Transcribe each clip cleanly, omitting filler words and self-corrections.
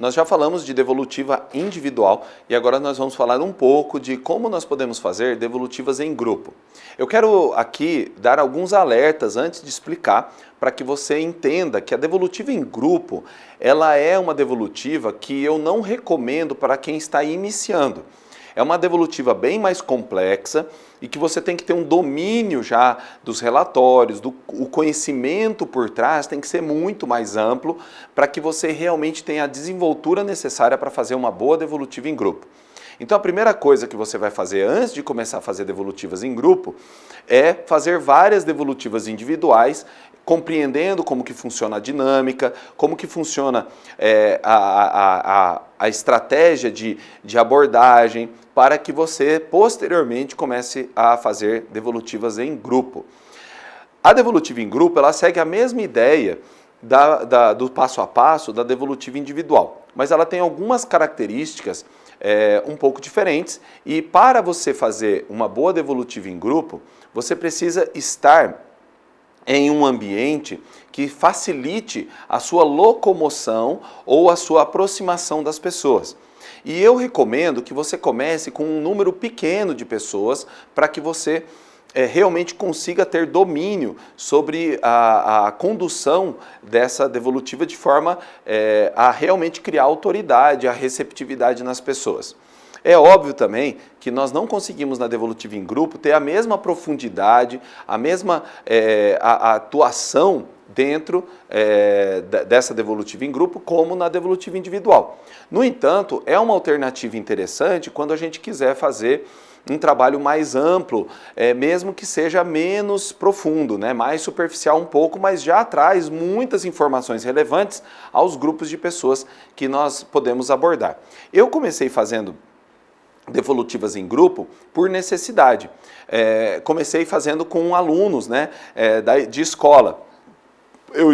nós já falamos de devolutiva individual e agora nós vamos falar um pouco de como nós podemos fazer devolutivas em grupo. Eu quero aqui dar alguns alertas antes de explicar para que você entenda que a devolutiva em grupo, ela é uma devolutiva que eu não recomendo para quem está iniciando. É uma devolutiva bem mais complexa e que você tem que ter um domínio já dos relatórios, o conhecimento por trás tem que ser muito mais amplo para que você realmente tenha a desenvoltura necessária para fazer uma boa devolutiva em grupo. Então a primeira coisa que você vai fazer antes de começar a fazer devolutivas em grupo é fazer várias devolutivas individuais, compreendendo como que funciona a dinâmica, como que funciona a estratégia de abordagem, para que você posteriormente comece a fazer devolutivas em grupo. A devolutiva em grupo, ela segue a mesma ideia do passo a passo da devolutiva individual, mas ela tem algumas características um pouco diferentes e para você fazer uma boa devolutiva em grupo, você precisa estar em um ambiente que facilite a sua locomoção ou a sua aproximação das pessoas. E eu recomendo que você comece com um número pequeno de pessoas para que você realmente consiga ter domínio sobre a condução dessa devolutiva de forma a realmente criar autoridade, a receptividade nas pessoas. É óbvio também que nós não conseguimos na devolutiva em grupo ter a mesma profundidade, a mesma a atuação dentro dessa devolutiva em grupo como na devolutiva individual. No entanto, é uma alternativa interessante quando a gente quiser fazer um trabalho mais amplo, mesmo que seja menos profundo, né? Mais superficial um pouco, mas já traz muitas informações relevantes aos grupos de pessoas que nós podemos abordar. Eu comecei fazendo devolutivas em grupo por necessidade. Comecei fazendo com alunos, né, de escola. Eu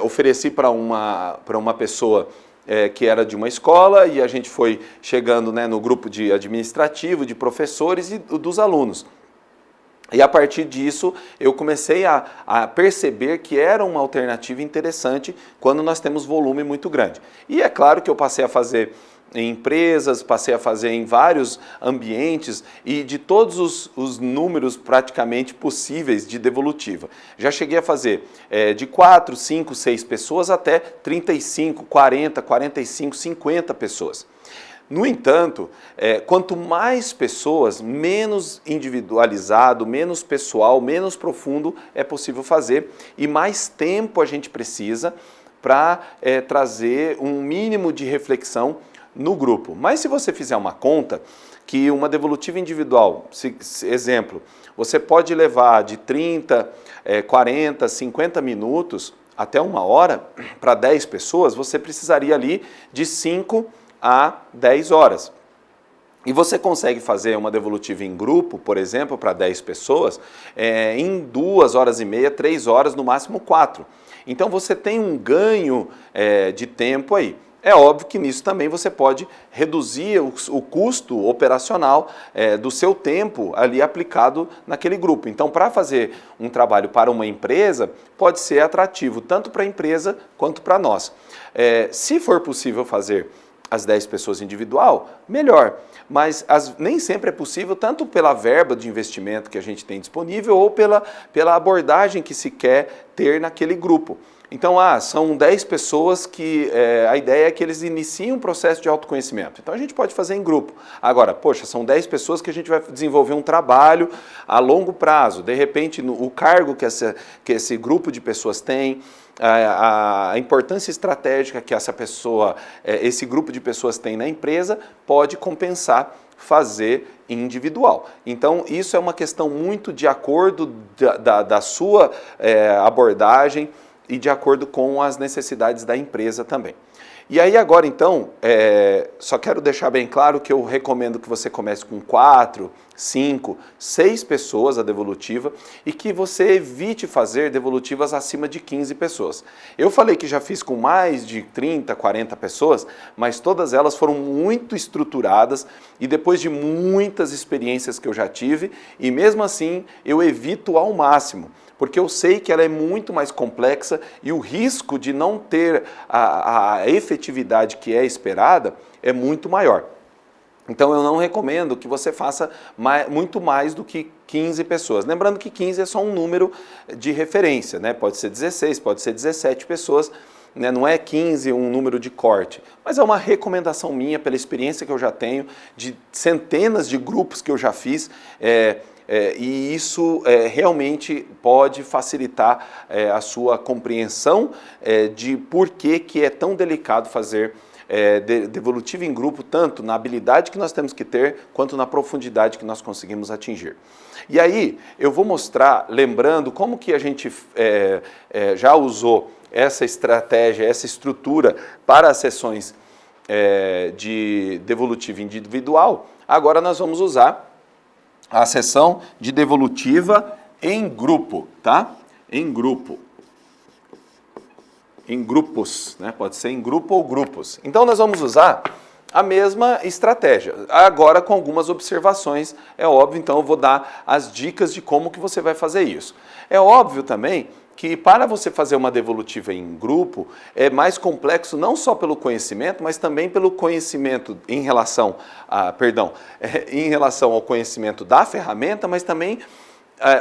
ofereci para uma pessoa que era de uma escola e a gente foi chegando, né, no grupo de administrativo, de professores e dos alunos. E a partir disso eu comecei a perceber que era uma alternativa interessante quando nós temos volume muito grande. E é claro que eu passei a fazer em empresas, passei a fazer em vários ambientes e de todos os números praticamente possíveis de devolutiva. Já cheguei a fazer de 4, 5, 6 pessoas até 35, 40, 45, 50 pessoas. No entanto, quanto mais pessoas, menos individualizado, menos pessoal, menos profundo é possível fazer e mais tempo a gente precisa para trazer um mínimo de reflexão no grupo. Mas se você fizer uma conta, que uma devolutiva individual, exemplo, você pode levar de 30, 40, 50 minutos até uma hora para 10 pessoas, você precisaria ali de 5 a 10 horas. E você consegue fazer uma devolutiva em grupo, por exemplo, para 10 pessoas, em 2 horas e meia, 3 horas, no máximo 4. Então você tem um ganho de tempo aí. É óbvio que nisso também você pode reduzir o custo operacional do seu tempo ali aplicado naquele grupo. Então, para fazer um trabalho para uma empresa, pode ser atrativo tanto para a empresa quanto para nós. Se for possível fazer as 10 pessoas individual, melhor. Mas nem sempre é possível, tanto pela verba de investimento que a gente tem disponível ou pela abordagem que se quer ter naquele grupo. Então, são 10 pessoas que a ideia é que eles iniciem um processo de autoconhecimento. Então, a gente pode fazer em grupo. Agora, poxa, são 10 pessoas que a gente vai desenvolver um trabalho a longo prazo. De repente, o cargo que esse grupo de pessoas tem, a importância estratégica que esse grupo de pessoas tem na empresa, pode compensar fazer individual. Então, isso é uma questão muito de acordo da sua abordagem e de acordo com as necessidades da empresa também. E aí agora então, só quero deixar bem claro que eu recomendo que você comece com 4, 5, 6 pessoas a devolutiva e que você evite fazer devolutivas acima de 15 pessoas. Eu falei que já fiz com mais de 30, 40 pessoas, mas todas elas foram muito estruturadas e depois de muitas experiências que eu já tive, e mesmo assim eu evito ao máximo, porque eu sei que ela é muito mais complexa e o risco de não ter a efetividade que é esperada é muito maior. Então eu não recomendo que você faça muito mais do que 15 pessoas. Lembrando que 15 é só um número de referência, né? Pode ser 16, pode ser 17 pessoas, né? Não é 15 um número de corte, mas é uma recomendação minha pela experiência que eu já tenho, de centenas de grupos que eu já fiz, e isso realmente pode facilitar a sua compreensão de por que é tão delicado fazer devolutiva em grupo, tanto na habilidade que nós temos que ter, quanto na profundidade que nós conseguimos atingir. E aí, eu vou mostrar, lembrando como que a gente já usou essa estratégia, essa estrutura para as sessões de devolutiva individual. Agora nós vamos usar a sessão de devolutiva em grupo, tá? Em grupo. Em grupos, né? Pode ser em grupo ou grupos. Então nós vamos usar a mesma estratégia, agora com algumas observações, é óbvio, então eu vou dar as dicas de como que você vai fazer isso. É óbvio também que para você fazer uma devolutiva em grupo é mais complexo não só pelo conhecimento, mas também pelo conhecimento em relação ao conhecimento da ferramenta, mas também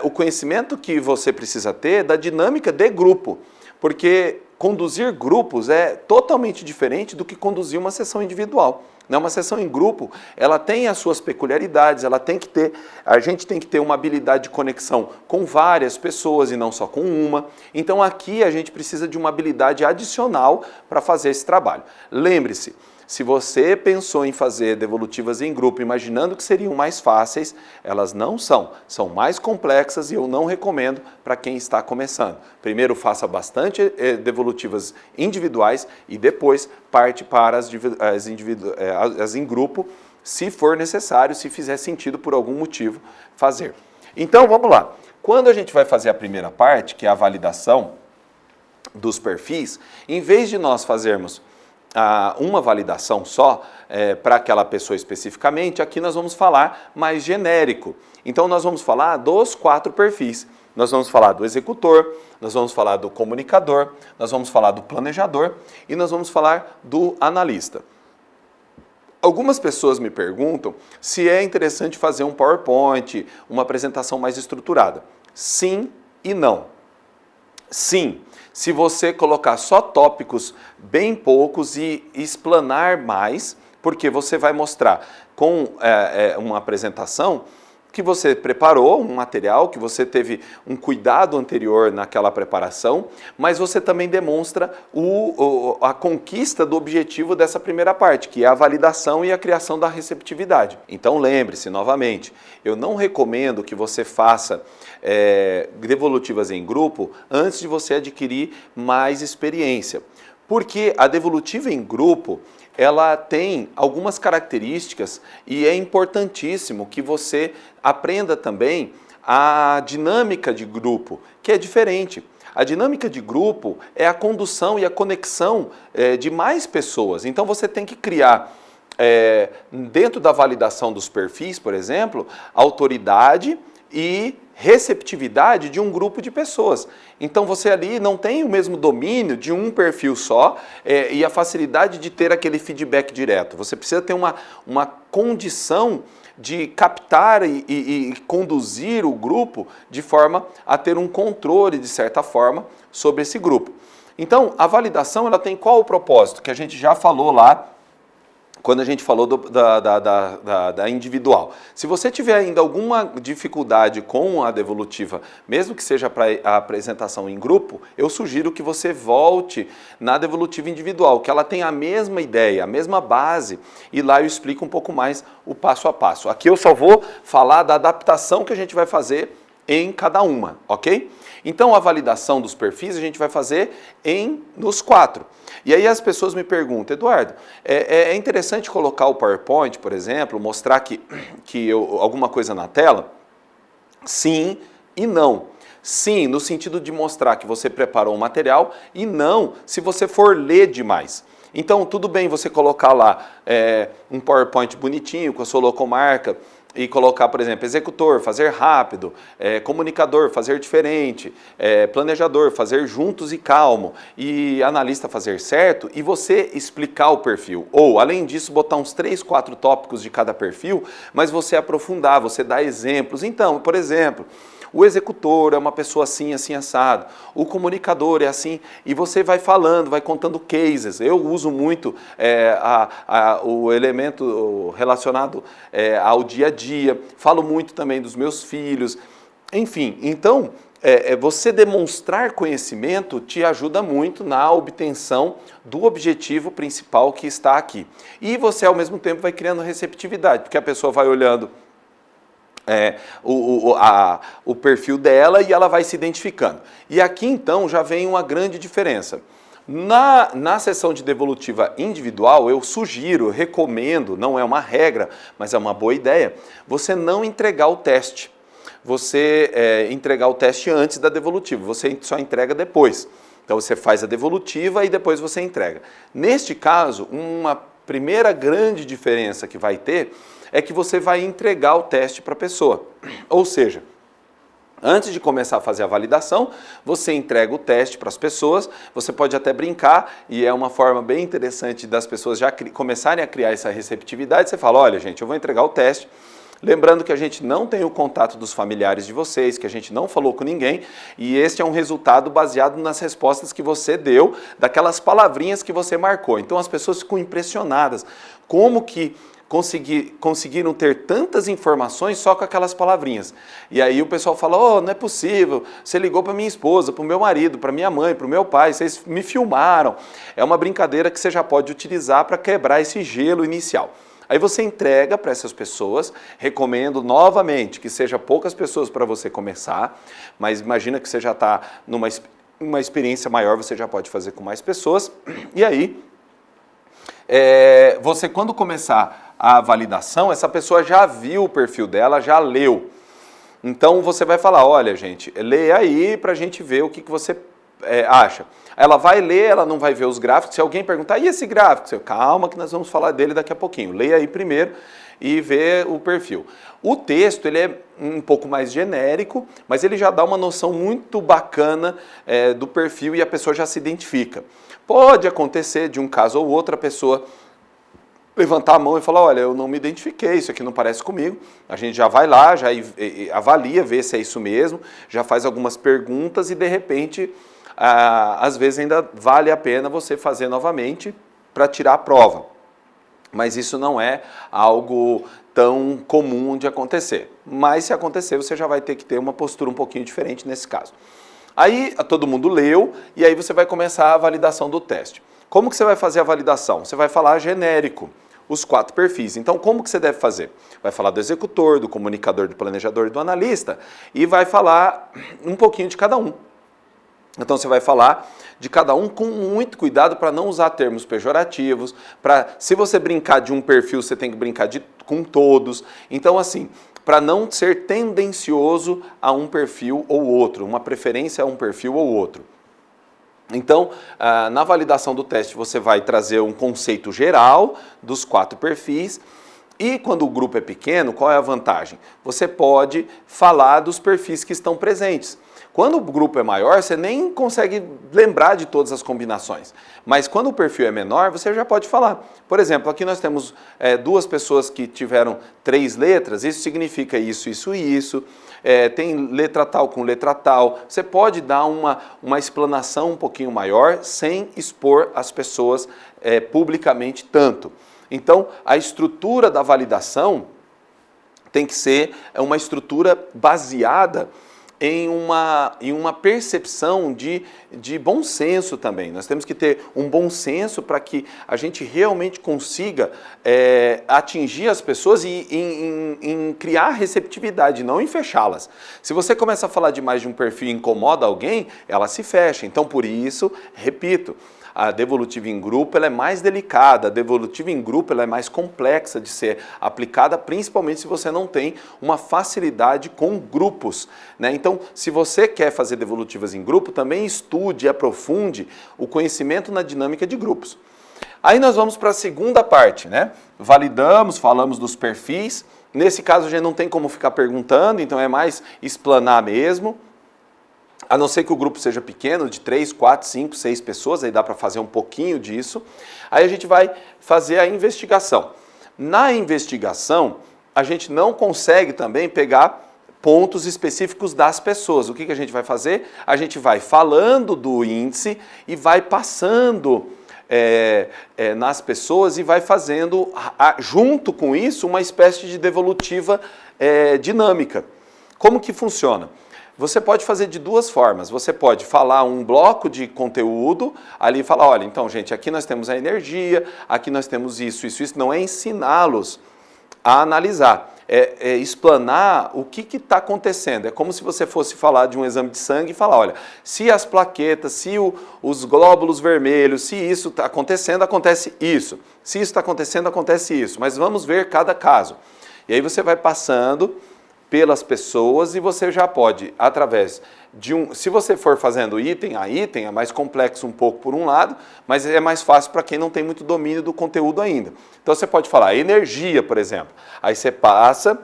o conhecimento que você precisa ter da dinâmica de grupo, porque conduzir grupos é totalmente diferente do que conduzir uma sessão individual. Uma sessão em grupo, ela tem as suas peculiaridades, a gente tem que ter uma habilidade de conexão com várias pessoas e não só com uma. Então aqui a gente precisa de uma habilidade adicional para fazer esse trabalho. Lembre-se, se você pensou em fazer devolutivas em grupo imaginando que seriam mais fáceis, elas não são. São mais complexas e eu não recomendo para quem está começando. Primeiro faça bastante devolutivas individuais e depois parte para as em grupo, se for necessário, se fizer sentido por algum motivo fazer. Então vamos lá. Quando a gente vai fazer a primeira parte, que é a validação dos perfis, em vez de nós fazermos uma validação só para aquela pessoa especificamente, aqui nós vamos falar mais genérico. Então nós vamos falar dos 4 perfis. Nós vamos falar do executor, nós vamos falar do comunicador, nós vamos falar do planejador e nós vamos falar do analista. Algumas pessoas me perguntam se é interessante fazer um PowerPoint, uma apresentação mais estruturada. Sim e não. Sim, se você colocar só tópicos bem poucos e explanar mais, porque você vai mostrar com uma apresentação que você preparou um material, que você teve um cuidado anterior naquela preparação, mas você também demonstra a conquista do objetivo dessa primeira parte, que é a validação e a criação da receptividade. Então lembre-se, novamente, eu não recomendo que você faça devolutivas em grupo antes de você adquirir mais experiência, porque a devolutiva em grupo ela tem algumas características e é importantíssimo que você aprenda também a dinâmica de grupo, que é diferente. A dinâmica de grupo é a condução e a conexão de mais pessoas. Então você tem que criar, dentro da validação dos perfis, por exemplo, autoridade e receptividade de um grupo de pessoas. Então você ali não tem o mesmo domínio de um perfil só e a facilidade de ter aquele feedback direto. Você precisa ter uma condição de captar e conduzir o grupo de forma a ter um controle, de certa forma, sobre esse grupo. Então, a validação ela tem qual o propósito? Que a gente já falou lá, quando a gente falou da individual. Se você tiver ainda alguma dificuldade com a devolutiva, mesmo que seja para a apresentação em grupo, eu sugiro que você volte na devolutiva individual, que ela tem a mesma ideia, a mesma base, e lá eu explico um pouco mais o passo a passo. Aqui eu só vou falar da adaptação que a gente vai fazer em cada uma, ok? Então, a validação dos perfis a gente vai fazer nos 4. E aí as pessoas me perguntam, Eduardo, é interessante colocar o PowerPoint, por exemplo, mostrar alguma coisa na tela? Sim e não. Sim, no sentido de mostrar que você preparou um material, e não se você for ler demais. Então, tudo bem você colocar lá um PowerPoint bonitinho, com a sua logomarca, e colocar, por exemplo, executor, fazer rápido, comunicador, fazer diferente, planejador, fazer juntos e calmo, e analista, fazer certo, e você explicar o perfil. Ou, além disso, botar uns 3, 4 tópicos de cada perfil, mas você aprofundar, você dar exemplos. Então, por exemplo, o executor é uma pessoa assim, assim, assado. O comunicador é assim. E você vai falando, vai contando cases. Eu uso muito o elemento relacionado ao dia a dia. Falo muito também dos meus filhos. Enfim, então, você demonstrar conhecimento te ajuda muito na obtenção do objetivo principal que está aqui. E você, ao mesmo tempo, vai criando receptividade, porque a pessoa vai olhando o perfil dela e ela vai se identificando. E aqui, então, já vem uma grande diferença. Na sessão de devolutiva individual, eu sugiro, recomendo, não é uma regra, mas é uma boa ideia, você não entregar o teste. Você entregar o teste antes da devolutiva, você só entrega depois. Então, você faz a devolutiva e depois você entrega. Neste caso, uma primeira grande diferença que vai ter é que você vai entregar o teste para a pessoa. Ou seja, antes de começar a fazer a validação, você entrega o teste para as pessoas, você pode até brincar, e é uma forma bem interessante das pessoas já começarem a criar essa receptividade. Você fala, olha gente, eu vou entregar o teste, lembrando que a gente não tem o contato dos familiares de vocês, que a gente não falou com ninguém, e este é um resultado baseado nas respostas que você deu, daquelas palavrinhas que você marcou. Então as pessoas ficam impressionadas, como que conseguiram ter tantas informações só com aquelas palavrinhas. E aí o pessoal fala, oh, não é possível, você ligou para minha esposa, para o meu marido, para minha mãe, para o meu pai, vocês me filmaram. É uma brincadeira que você já pode utilizar para quebrar esse gelo inicial. Aí você entrega para essas pessoas, recomendo novamente que seja poucas pessoas para você começar, mas imagina que você já está numa experiência maior, você já pode fazer com mais pessoas, e aí você quando começar a validação, essa pessoa já viu o perfil dela, já leu. Então você vai falar, olha gente, lê aí para a gente ver o que você acha. Ela vai ler, ela não vai ver os gráficos. Se alguém perguntar, e esse gráfico? Você, calma que nós vamos falar dele daqui a pouquinho. Leia aí primeiro e vê o perfil. O texto ele é um pouco mais genérico, mas ele já dá uma noção muito bacana do perfil e a pessoa já se identifica. Pode acontecer de um caso ou outro a pessoa levantar a mão e falar, olha, eu não me identifiquei, isso aqui não parece comigo. A gente já vai lá, já avalia, vê se é isso mesmo, já faz algumas perguntas e de repente, às vezes ainda vale a pena você fazer novamente para tirar a prova. Mas isso não é algo tão comum de acontecer. Mas se acontecer, você já vai ter que ter uma postura um pouquinho diferente nesse caso. Aí todo mundo leu e aí você vai começar a validação do teste. Como que você vai fazer a validação? Você vai falar genérico, os 4 perfis. Então, como que você deve fazer? Vai falar do executor, do comunicador, do planejador e do analista e vai falar um pouquinho de cada um. Então, você vai falar de cada um com muito cuidado para não usar termos pejorativos. Se você brincar de um perfil, você tem que brincar com todos. Então, assim, para não ser tendencioso a um perfil ou outro, uma preferência a um perfil ou outro. Então, na validação do teste, você vai trazer um conceito geral dos 4 perfis e quando o grupo é pequeno, qual é a vantagem? Você pode falar dos perfis que estão presentes. Quando o grupo é maior, você nem consegue lembrar de todas as combinações. Mas quando o perfil é menor, você já pode falar. Por exemplo, aqui nós temos 2 pessoas que tiveram 3 letras, isso significa isso, isso e isso. Tem letra tal com letra tal. Você pode dar uma explanação um pouquinho maior sem expor as pessoas publicamente tanto. Então, a estrutura da validação tem que ser uma estrutura baseada em uma percepção de bom senso também. Nós temos que ter um bom senso para que a gente realmente consiga atingir as pessoas e em criar receptividade, não em fechá-las. Se você começa a falar demais de um perfil e incomoda alguém, ela se fecha. Então, por isso, repito, a devolutiva em grupo ela é mais delicada, a devolutiva em grupo ela é mais complexa de ser aplicada, principalmente se você não tem uma facilidade com grupos, né? Então, se você quer fazer devolutivas em grupo, também estude e aprofunde o conhecimento na dinâmica de grupos. Aí nós vamos para a segunda parte, né? Validamos, falamos dos perfis. Nesse caso, a gente não tem como ficar perguntando, então é mais explanar mesmo. A não ser que o grupo seja pequeno, de 3, 4, 5, 6 pessoas, aí dá para fazer um pouquinho disso. Aí a gente vai fazer a investigação. Na investigação, a gente não consegue também pegar pontos específicos das pessoas. O que a gente vai fazer? A gente vai falando do índice e vai passando nas pessoas e vai fazendo, junto com isso, uma espécie de devolutiva dinâmica. Como que funciona? Você pode fazer de duas formas. Você pode falar um bloco de conteúdo, ali falar, olha, então, gente, aqui nós temos a energia, aqui nós temos isso, isso, isso. Não é ensiná-los a analisar, é explanar o que está acontecendo. É como se você fosse falar de um exame de sangue e falar, olha, se as plaquetas, se os glóbulos vermelhos, se isso está acontecendo, acontece isso. Se isso está acontecendo, acontece isso. Mas vamos ver cada caso. E aí você vai passando pelas pessoas e você já pode, através de se você for fazendo item a item, é mais complexo um pouco por um lado, mas é mais fácil para quem não tem muito domínio do conteúdo ainda. Então você pode falar energia, por exemplo. Aí você passa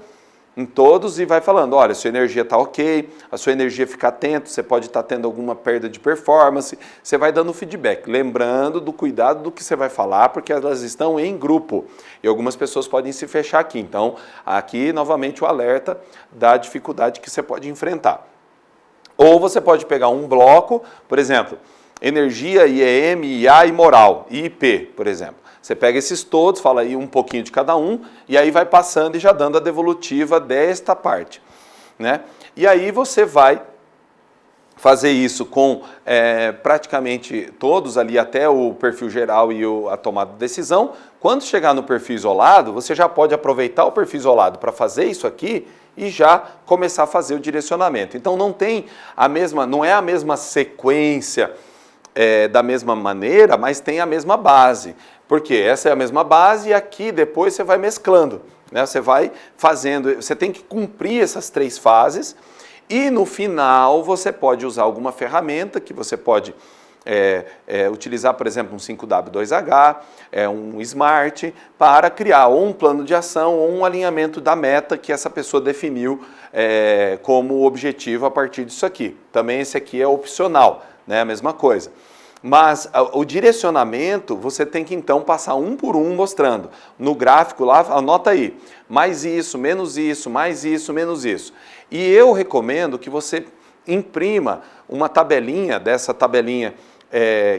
em todos e vai falando, olha, sua energia está ok, a sua energia fica atento, você pode estar tendo alguma perda de performance, você vai dando feedback, lembrando do cuidado do que você vai falar, porque elas estão em grupo e algumas pessoas podem se fechar aqui. Então, aqui, novamente, o alerta da dificuldade que você pode enfrentar. Ou você pode pegar um bloco, por exemplo, energia, IEM, IA e moral, IIP, por exemplo. Você pega esses todos, fala aí um pouquinho de cada um, e aí vai passando e já dando a devolutiva desta parte, né? E aí você vai fazer isso com praticamente todos ali, até o perfil geral e a tomada de decisão. Quando chegar no perfil isolado, você já pode aproveitar o perfil isolado para fazer isso aqui e já começar a fazer o direcionamento. Então não é a mesma sequência da mesma maneira, mas tem a mesma base. Porque essa é a mesma base e aqui depois você vai mesclando, né? Você vai fazendo, você tem que cumprir essas 3 fases e no final você pode usar alguma ferramenta que você pode utilizar, por exemplo, um 5W2H, um Smart, para criar ou um plano de ação ou um alinhamento da meta que essa pessoa definiu como objetivo a partir disso aqui. Também esse aqui é opcional, né? A mesma coisa. Mas o direcionamento, você tem que então passar um por um mostrando. No gráfico lá, anota aí, mais isso, menos isso, mais isso, menos isso. E eu recomendo que você imprima uma tabelinha, dessa tabelinha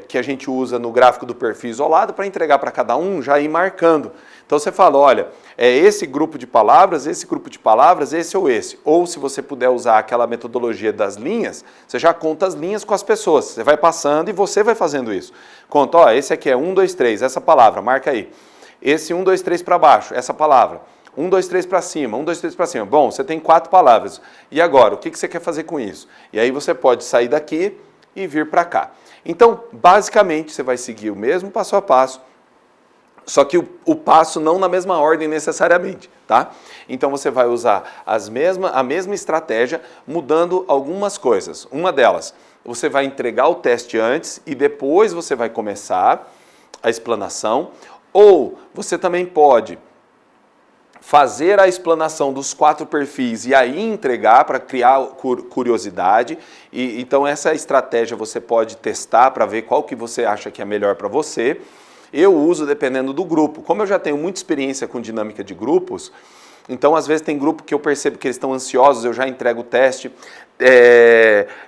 que a gente usa no gráfico do perfil isolado, para entregar para cada um, já ir marcando. Então você fala, olha, esse grupo de palavras, esse ou esse. Ou se você puder usar aquela metodologia das linhas, você já conta as linhas com as pessoas. Você vai passando e você vai fazendo isso. Conta, ó, esse aqui é 1, 2, 3, essa palavra, marca aí. Esse 1, 2, 3 para baixo, essa palavra. 1, 2, 3 para cima, 1, 2, 3 para cima. Bom, você tem 4 palavras. E agora, o que você quer fazer com isso? E aí você pode sair daqui e vir para cá. Então, basicamente, você vai seguir o mesmo passo a passo, só que o passo não na mesma ordem necessariamente, tá? Então você vai usar a mesma estratégia, mudando algumas coisas. Uma delas, você vai entregar o teste antes e depois você vai começar a explanação, ou você também pode fazer a explanação dos 4 perfis e aí entregar para criar curiosidade. Então essa estratégia você pode testar para ver qual que você acha que é melhor para você. Eu uso dependendo do grupo. Como eu já tenho muita experiência com dinâmica de grupos, Então, às vezes, tem grupo que eu percebo que eles estão ansiosos, eu já entrego o teste.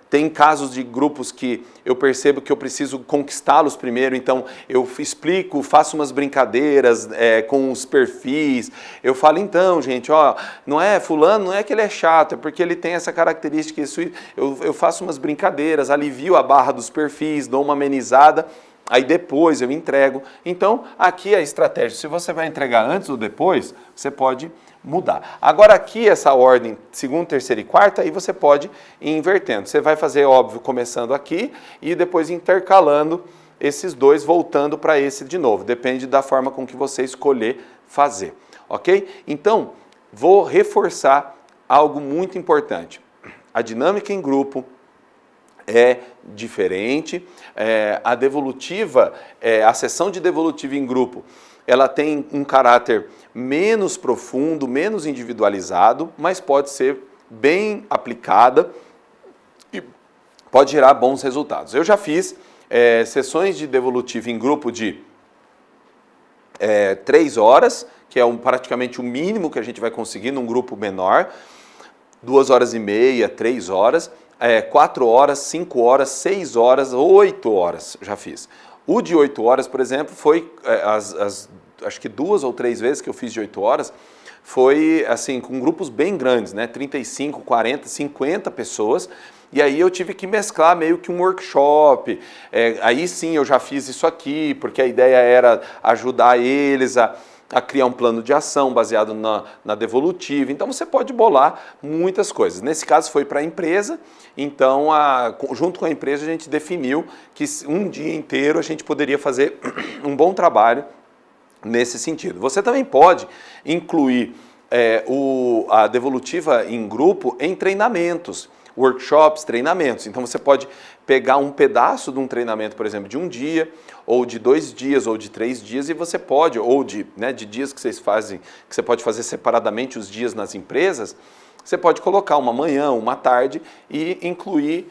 Tem casos de grupos que eu percebo que eu preciso conquistá-los primeiro, então eu explico, faço umas brincadeiras com os perfis. Eu falo, então, gente, ó, não é fulano, não é que ele é chato, é porque ele tem essa característica. Eu faço umas brincadeiras, alivio a barra dos perfis, dou uma amenizada. Aí depois eu entrego. Então, aqui é a estratégia. Se você vai entregar antes ou depois, você pode mudar. Agora aqui, essa ordem, segundo, terceiro e quarta, aí você pode ir invertendo. Você vai fazer, óbvio, começando aqui e depois intercalando esses dois, voltando para esse de novo. Depende da forma com que você escolher fazer, ok? Então, vou reforçar algo muito importante. A dinâmica em grupo é diferente. A devolutiva, a sessão de devolutiva em grupo, ela tem um caráter menos profundo, menos individualizado, mas pode ser bem aplicada e pode gerar bons resultados. Eu já fiz sessões de devolutiva em grupo de 3 horas, que é praticamente o mínimo que a gente vai conseguir num grupo menor, 2 horas e meia, 3 horas, 4 horas, 5 horas, 6 horas, 8 horas já fiz. O de 8 horas, por exemplo, foi acho que 2 ou 3 vezes que eu fiz de 8 horas, foi assim, com grupos bem grandes, né? 35, 40, 50 pessoas, e aí eu tive que mesclar meio que um workshop. Aí sim eu já fiz isso aqui, porque a ideia era ajudar eles a criar um plano de ação baseado na devolutiva. Então você pode bolar muitas coisas. Nesse caso foi para a empresa, então junto com a empresa a gente definiu que um dia inteiro a gente poderia fazer um bom trabalho nesse sentido. Você também pode incluir a devolutiva em grupo em treinamentos, workshops, treinamentos. Então você pode pegar um pedaço de um treinamento, por exemplo, de um dia, ou de 2 dias, ou de 3 dias, e você pode, ou de dias que vocês fazem, que você pode fazer separadamente os dias nas empresas, você pode colocar uma manhã, uma tarde e incluir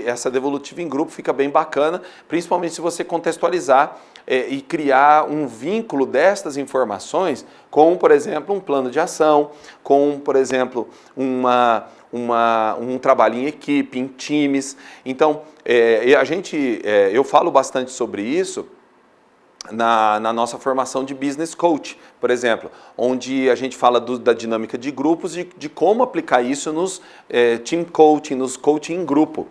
essa devolutiva em grupo, fica bem bacana, principalmente se você contextualizar e criar um vínculo destas informações com, por exemplo, um plano de ação, com, por exemplo, um trabalho em equipe, em times. Então, eu falo bastante sobre isso na nossa formação de Business Coach, por exemplo, onde a gente fala da dinâmica de grupos, de como aplicar isso nos team coaching, nos coaching em grupo.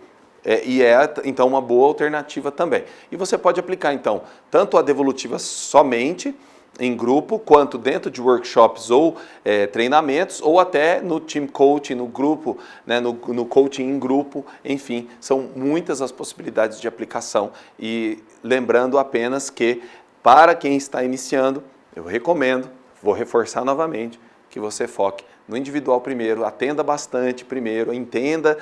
Então, uma boa alternativa também. E você pode aplicar, então, tanto a devolutiva somente em grupo, quanto dentro de workshops ou treinamentos, ou até no team coaching, no grupo, né, no coaching em grupo, enfim, são muitas as possibilidades de aplicação. E lembrando apenas que, para quem está iniciando, eu recomendo, vou reforçar novamente, que você foque no individual primeiro, atenda bastante primeiro, entenda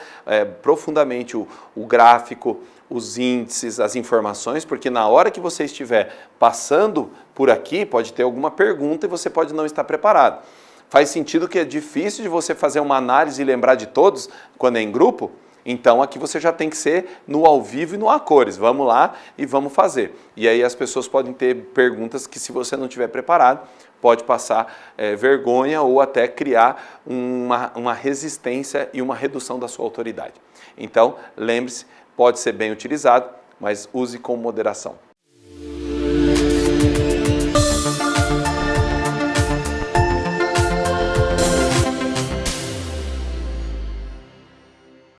profundamente o gráfico, os índices, as informações, porque na hora que você estiver passando por aqui, pode ter alguma pergunta e você pode não estar preparado. Faz sentido que é difícil de você fazer uma análise e lembrar de todos quando é em grupo? Então aqui você já tem que ser no ao vivo e no a cores. Vamos lá e vamos fazer. E aí as pessoas podem ter perguntas que, se você não estiver preparado, pode passar vergonha ou até criar uma resistência e uma redução da sua autoridade. Então, lembre-se, pode ser bem utilizado, mas use com moderação.